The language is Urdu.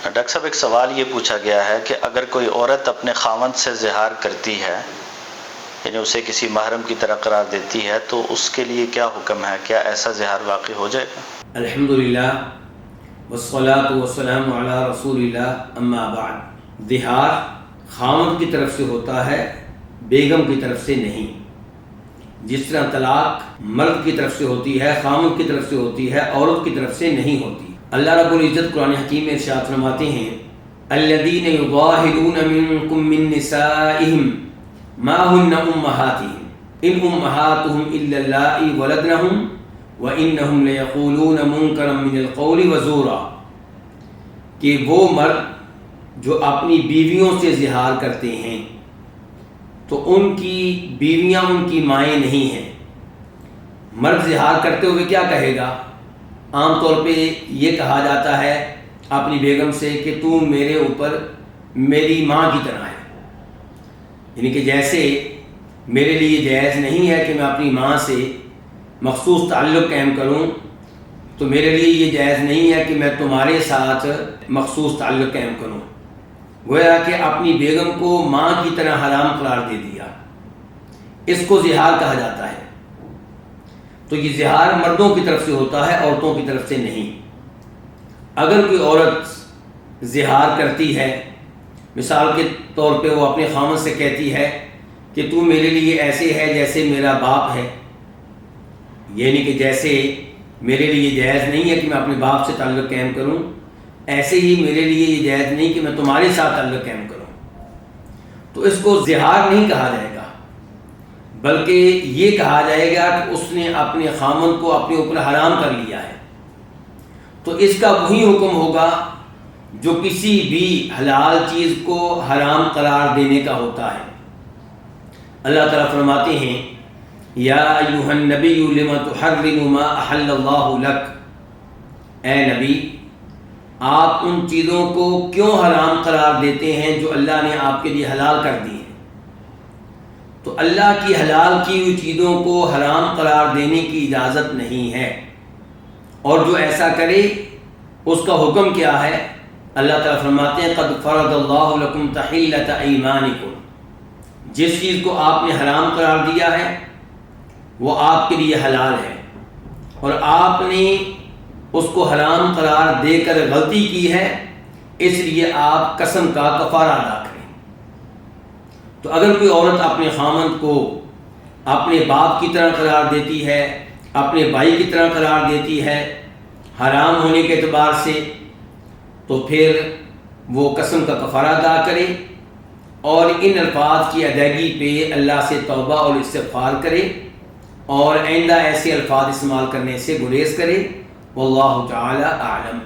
ڈاکٹر صاحب ایک سوال یہ پوچھا گیا ہے کہ اگر کوئی عورت اپنے خاوند سے زہار کرتی ہے، یعنی اسے کسی محرم کی طرح قرار دیتی ہے، تو اس کے لیے کیا حکم ہے؟ کیا ایسا زہار واقع ہو جائے گا؟ الحمدللہ والصلاۃ والسلام علی رسول اللہ، اما بعد۔ زہار خاوند کی طرف سے ہوتا ہے، بیگم کی طرف سے نہیں۔ جس طرح طلاق مرد کی طرف سے ہوتی ہے، خاوند کی طرف سے ہوتی ہے، عورت کی طرف سے نہیں ہوتی۔ اللہ رب العزت قرآن حکیم میں ارشاد فرماتے ہیں الذین یظاہرون منکم من نسائہم ما ہن امہاتہم ان امہاتہم الا اللائی ولدنہم وانہم لیقولون منکرا من القول وزورا، کہ وہ مرد جو اپنی بیویوں سے زہار کرتے ہیں تو ان کی بیویاں ان کی مائیں نہیں ہیں۔ مرد زہار کرتے ہوئے کیا کہے گا؟ عام طور پہ یہ کہا جاتا ہے اپنی بیگم سے کہ تو میرے اوپر میری ماں کی طرح ہے، یعنی کہ جیسے میرے لیے جائز نہیں ہے کہ میں اپنی ماں سے مخصوص تعلق قائم کروں، تو میرے لیے یہ جائز نہیں ہے کہ میں تمہارے ساتھ مخصوص تعلق قائم کروں۔ گویا کہ اپنی بیگم کو ماں کی طرح حرام قرار دے دیا، اس کو زہار کہا جاتا ہے۔ تو یہ زہار مردوں کی طرف سے ہوتا ہے، عورتوں کی طرف سے نہیں۔ اگر کوئی عورت زہار کرتی ہے، مثال کے طور پہ وہ اپنے خاوند سے کہتی ہے کہ تو میرے لیے ایسے ہے جیسے میرا باپ ہے، یعنی کہ جیسے میرے لیے جائز نہیں ہے کہ میں اپنے باپ سے تعلق قائم کروں، ایسے ہی میرے لیے یہ جائز نہیں کہ میں تمہارے ساتھ تعلق قائم کروں، تو اس کو زہار نہیں کہا جائے گا، بلکہ یہ کہا جائے گا کہ اس نے اپنے خامند کو اپنے اوپر حرام کر لیا ہے۔ تو اس کا وہی حکم ہوگا جو کسی بھی حلال چیز کو حرام قرار دینے کا ہوتا ہے۔ اللہ تعالیٰ فرماتے ہیں یا ایھا النبی لم تحرم ما احل اللہ لک، اے نبی آپ ان چیزوں کو کیوں حرام قرار دیتے ہیں جو اللہ نے آپ کے لیے حلال کر دی ہیں۔ تو اللہ کی حلال کی ہوئی چیزوں کو حرام قرار دینے کی اجازت نہیں ہے، اور جو ایسا کرے اس کا حکم کیا ہے؟ اللہ تعالیٰ فرماتے ہیں قد فرض اللہ لکم تحلۃ ایمانکم، جس چیز کو آپ نے حرام قرار دیا ہے وہ آپ کے لیے حلال ہے، اور آپ نے اس کو حرام قرار دے کر غلطی کی ہے، اس لیے آپ قسم کا کفارہ ادا کریں۔ تو اگر کوئی عورت اپنے خامند کو اپنے باپ کی طرح قرار دیتی ہے، اپنے بھائی کی طرح قرار دیتی ہے حرام ہونے کے اعتبار سے، تو پھر وہ قسم کا کفارہ ادا کرے اور ان الفاظ کی ادائیگی پہ اللہ سے توبہ اور استغفار کرے، اور آئندہ ایسے الفاظ استعمال کرنے سے گریز کرے۔ واللہ تعالی اعلم۔